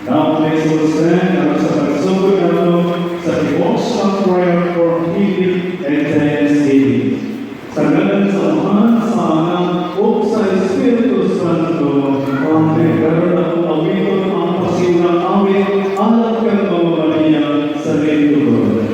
Now please will stand at sa pagsugod nato sa devotional prayer for healing and thanksgiving. Sa ngalan sa Ama, sa Anak, o sa Espiritu Santo, Amen. Karoon ako awiton ang pasiunang awit, alam kang mga Maria sa lingkod.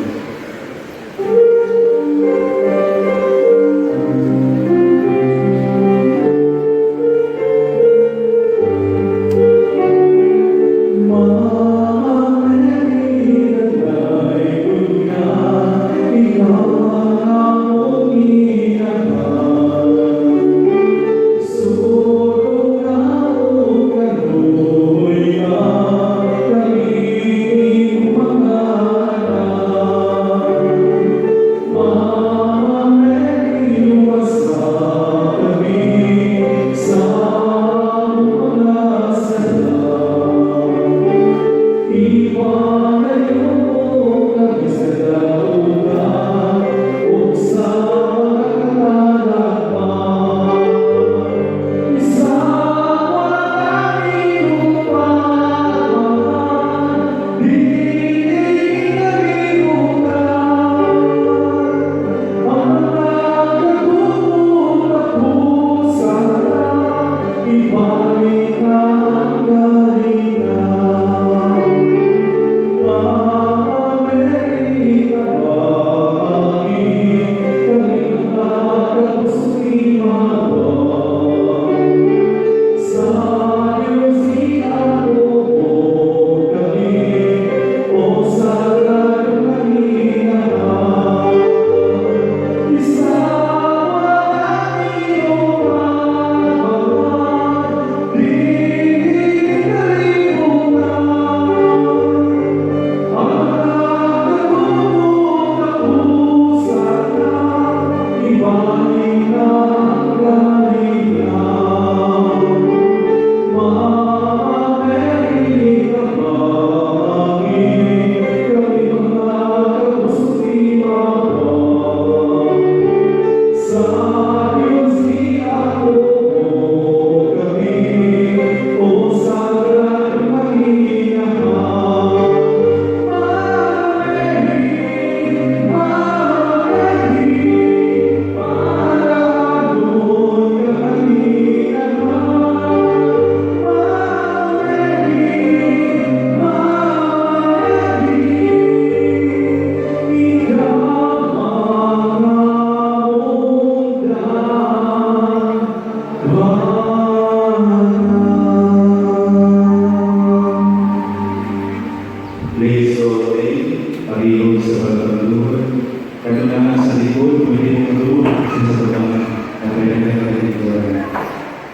Please obey, pag-iog sa pagkaluhan. Kanina sa likod, pwede mo kaluhan sa pagkaluhan at pwede.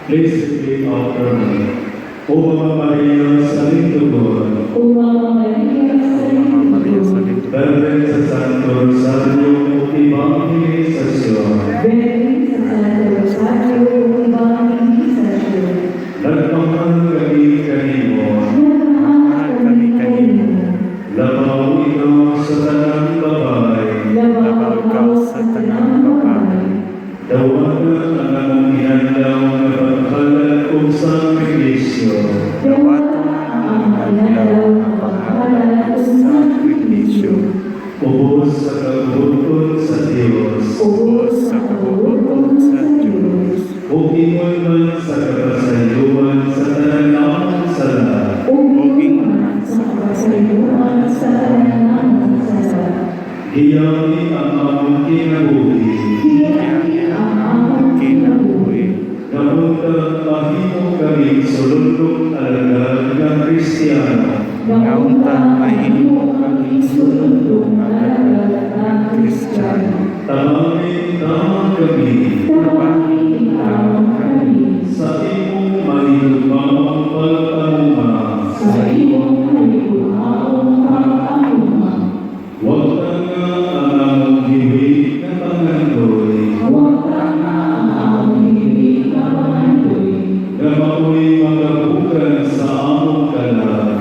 Please repeat after me. O Mama Maria sa lingkod, O Mama Maria sa lingkod, Verben sa Santo Rosario, Evangelisasyon, Verben sa Santo Rosario, Evangelisasyon, nagpamahal kami kanimo, labaw ikaw sa tanang babae, dawagan ang among ihandaw na paghalag kung sakripisyo, ubos sa kabubuton sa Diyos, o ingon man sa kapasayuan sa tanang sala, hiyami ang among kinabuhi, namunta mahimo kami sulundong alagad ng Kristiyano, tamangin tamang kami, sa imong mahilumang pagpamuma, huwag ka nga ang among himig na pangandoy, na mako'y magabukan sa among kalag,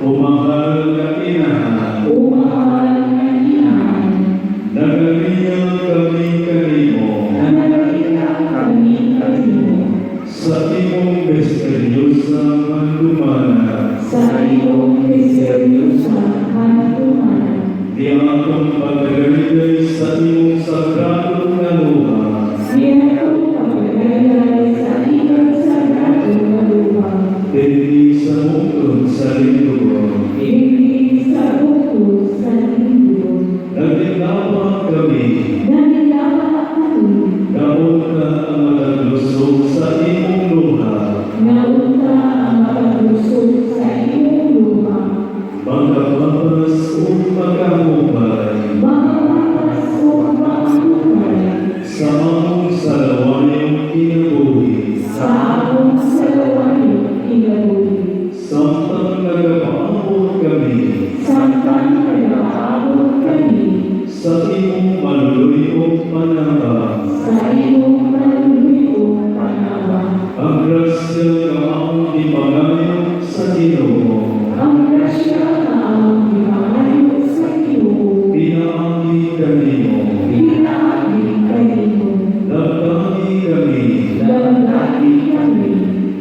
umahal ka inahan, Naglagay sa ikang sagrado na lupa. Hindi sa mundo sa linggo, Hindi sa utos sa linggo. nagdilawan kami, Nanilawa kami. nauna ang maglusog sa imong luha, Naunta ang makalusog sa iyong lupa. magkapabas o magkamubay, Mga makas o makakupay. sa among salawayong kinabuhi, Sa akong salawayong kinabuhi. samtang nagapaabot kami, Samtang nag-aabot kami. sa imong maluluyong panahon, Sa iyong maluluyong panahon. ang grasya nga among ipangayong sa Ginoo. Ang grasya na ang ipangayo sa iyo. Pinaagi kanimo, Pinaagi kanimo. nagdami kami, Dagdagi kami.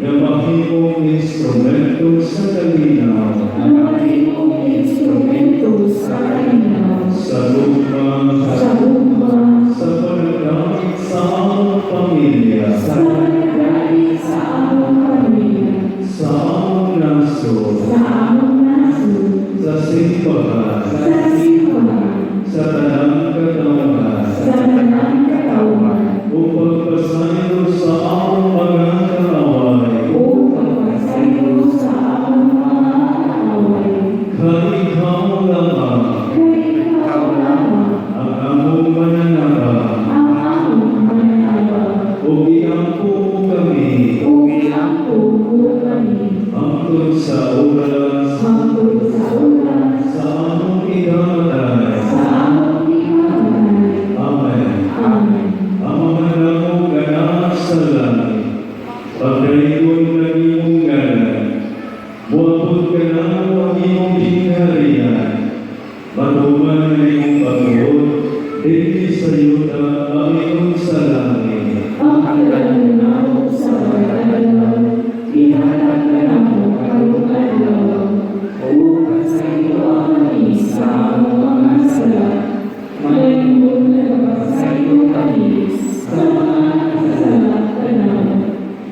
na mahimong instrumento sa kalinaw, Ang magiging instrumento sa kalinaw. sa lupang, Sa lupa. sa pagkakamit sa among pamilya, Sa pagdali sa among pamilya. sa among nasod, Sa among nasod. sa simbahan, Sa simbahan. sa tanang katawan, Sa tanang katawan. o pagpasayo sa among mga kaaway, O pagpasayo sa among mga kaaway. kalikhaw lamang Kay ikaw lamang ang among mananaba, ang among mananawa. o iampo kami, O iampo mo kami. angkod sa oras, Hangtod sa oras. sa among idamatay. Sa among ikamatay. Amen. Amen. Ang mga namong ganas sa langit, pagkayon ng imong ganan, muabot ka na ang imong pingharian, matuman ng imong pagod, hindi sa yuta ang iyong sa langit. Ang kalanaw sa pag-alaw, ihatag ka na mo karong-alaw. Upang sa iyo kami sa among mga sala. Malimod na kapasayo kami sa mga kasala ka na.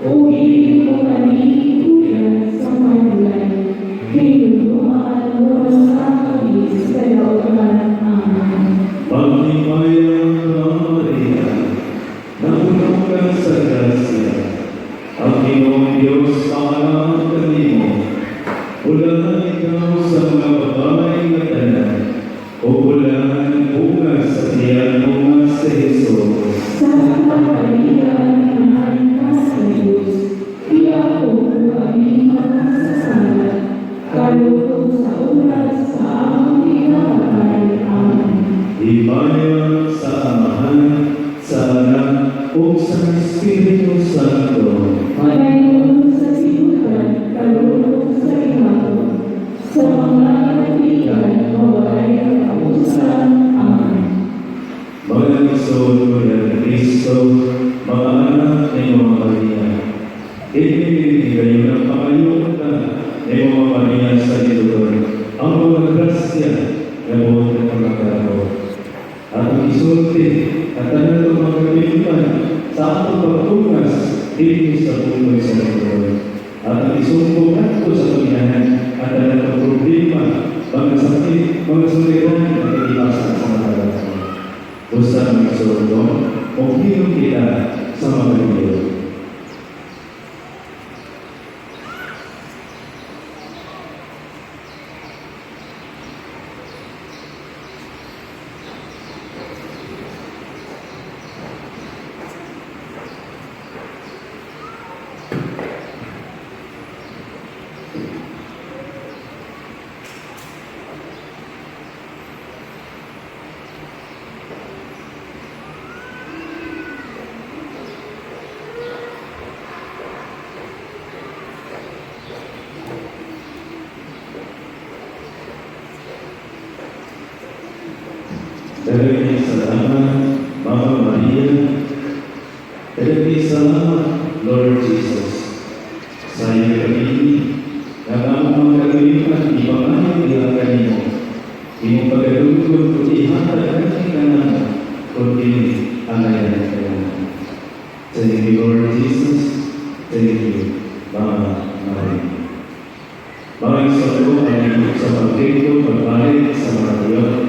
O hindi mo kami ikuya sa magulan. Kinudumaan mo sa kami sa kautan. Amen. Paghimayang Maria, naunang ka sa grasya, ang Ginoong Diyos ang alam kanimo, ulahan ikaw sa mga babae na tanan, o ulahan ang bunga sa tiyan mo nga sa Jesus. Sa kapalian ng ka sa Diyos, iyan ko kami makasasala. Kalulog sa oras sa among ikamatay. Amen. Himayang sa Amahan, sa Anak, o sa Espiritu Santo, Pagayong sa sinutan, kalulog sa imato. Sa mga kaibigan, mawalay ang kapusan. Amen. mga isod ko ng Kristo, mga anak ni Mama Maria, ibigay kayo ng pangayutan ni Mama Maria sa Diyos, ang mga grasya na buong na pagkakaroon. At ang isulti at tanan ng mga kabilitan sa atong pagtungas dito sa puno sa Diyos. At ang isumbong nato sa tunyahan at tanan ng problema, mga sakit, mga suliran at iiwasan sa mga kalasan. Basta ang isulto, o hirong kita sa mga Diyos. Daghang salamat, Mama Maria. Daghang salamat, Lord Jesus. Sa iyo kami, nagamo mga kagalitan, ipangayon nila kanino. Imong pagkatulog kung ihatag kami kanan, kung kini ang ayan kanan. Sa iyo, Lord Jesus, Thank you, Mama Maria. Bawat isa po ay sa pagkito, pagbalik sa mga Diyos,